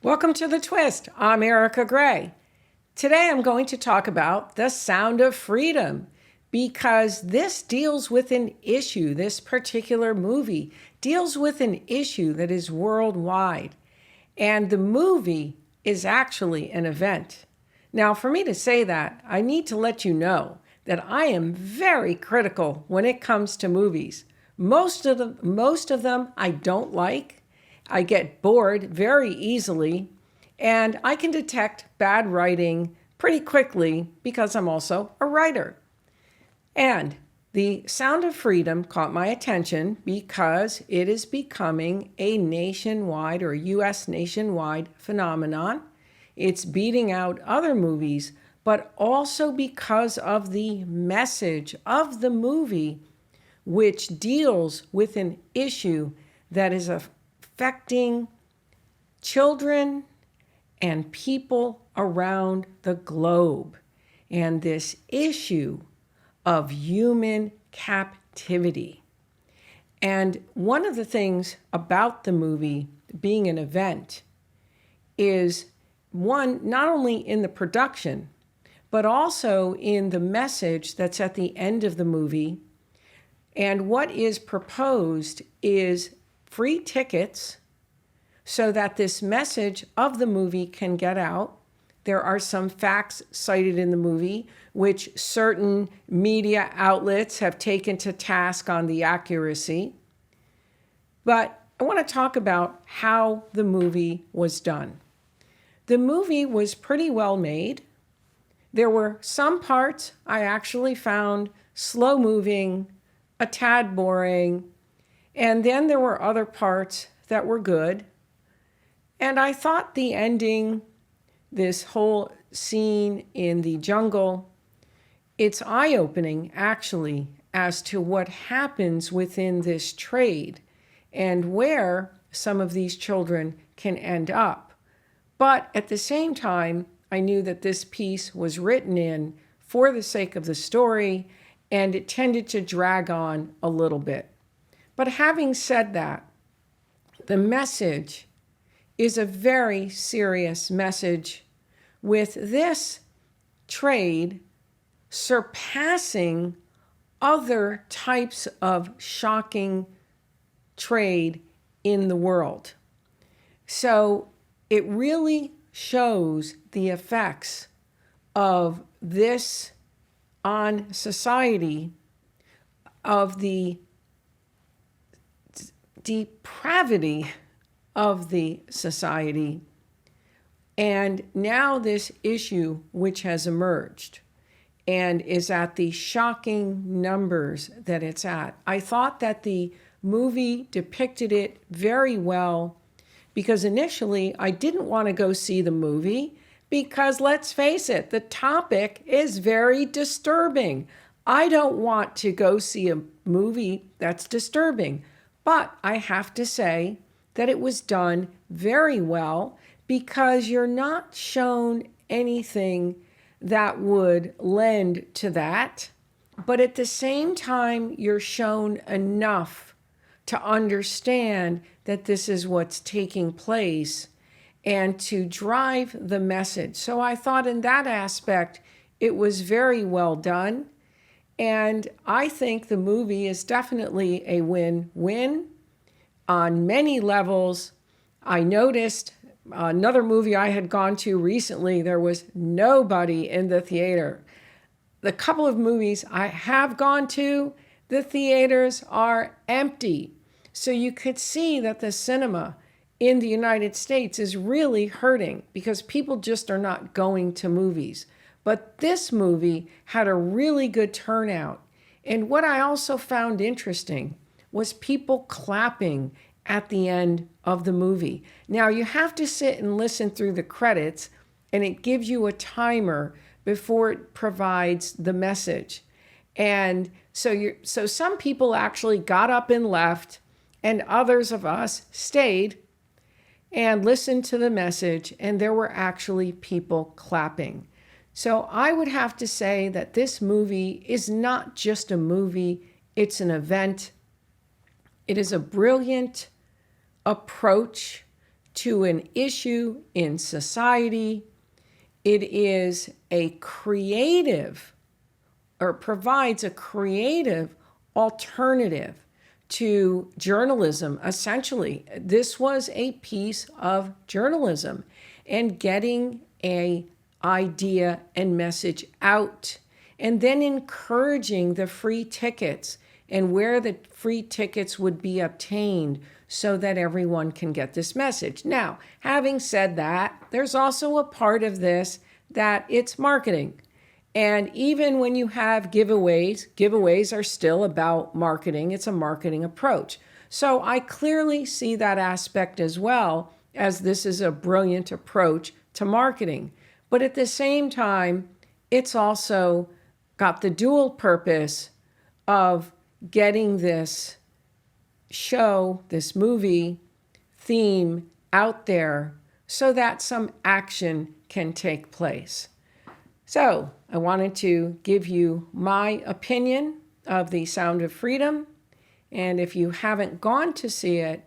Welcome to The Twist. I'm Erika Grey. Today I'm going to talk about The Sound of Freedom because this deals with an issue. This particular movie deals with an issue that is worldwide. And the movie is actually an event. Now, for me to say that, I need to let you know that I am very critical when it comes to movies. Most of them I don't like. I get bored very easily, and I can detect bad writing pretty quickly because I'm also a writer. And The Sound of Freedom caught my attention because it is becoming a nationwide or U.S. nationwide phenomenon. It's beating out other movies, but also because of the message of the movie, which deals with an issue that is affecting children and people around the globe. And this issue of human captivity. And one of the things about the movie being an event is one, not only in the production, but also in the message that's at the end of the movie. And what is proposed is free tickets so that this message of the movie can get out. There are some facts cited in the movie, which certain media outlets have taken to task on the accuracy. But I want to talk about how the movie was done. The movie was pretty well made. There were some parts I actually found slow moving, a tad boring, and then there were other parts that were good. And I thought the ending, this whole scene in the jungle, it's eye-opening actually as to what happens within this trade and where some of these children can end up. But at the same time, I knew that this piece was written in for the sake of the story, and it tended to drag on a little bit. But having said that, the message is a very serious message, with this trade surpassing other types of shocking trade in the world. So it really shows the effects of this on society, of the depravity of the society, and now this issue which has emerged and is at the shocking numbers that it's at. I thought that the movie depicted it very well because initially I didn't want to go see the movie because, let's face it, the topic is very disturbing. I don't want to go see a movie that's disturbing. But I have to say that it was done very well because you're not shown anything that would lend to that. But at the same time, you're shown enough to understand that this is what's taking place and to drive the message. So I thought in that aspect, it was very well done. And I think the movie is definitely a win-win on many levels. I noticed another movie I had gone to recently, there was nobody in the theater. The couple of movies I have gone to, the theaters are empty. So you could see that the cinema in the United States is really hurting because people just are not going to movies. But this movie had a really good turnout. And what I also found interesting was people clapping at the end of the movie. Now, you have to sit and listen through the credits, and it gives you a timer before it provides the message. And so some people actually got up and left, and others of us stayed and listened to the message, and there were actually people clapping. So I would have to say that this movie is not just a movie, it's an event. It is a brilliant approach to an issue in society. It is a creative, or provides a creative alternative to journalism. Essentially, this was a piece of journalism and getting an idea and message out, and then encouraging the free tickets and where the free tickets would be obtained so that everyone can get this message. Now, having said that, there's also a part of this that it's marketing. And even when you have giveaways are still about marketing. It's a marketing approach. So I clearly see that aspect as well, as this is a brilliant approach to marketing. But at the same time, it's also got the dual purpose of getting this show, this movie theme out there so that some action can take place. So I wanted to give you my opinion of The Sound of Freedom. And if you haven't gone to see it,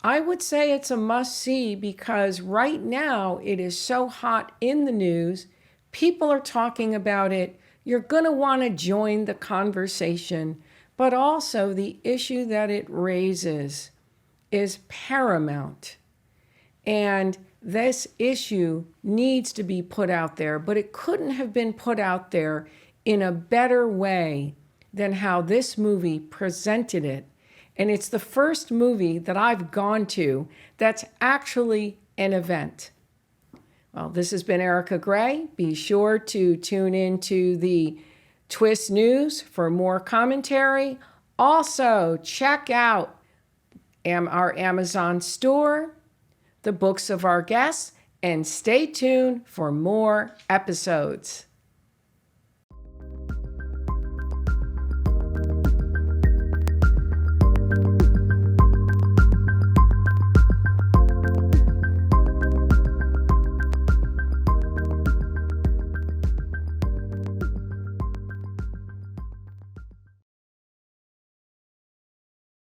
I would say it's a must-see, because right now it is so hot in the news. People are talking about it. You're going to want to join the conversation. But also the issue that it raises is paramount. And this issue needs to be put out there, but it couldn't have been put out there in a better way than how this movie presented it. And it's the first movie that I've gone to that's actually an event. Well, this has been Erika Grey. Be sure to tune into the Twist News for more commentary. Also, check out our Amazon store, the books of our guests, and stay tuned for more episodes.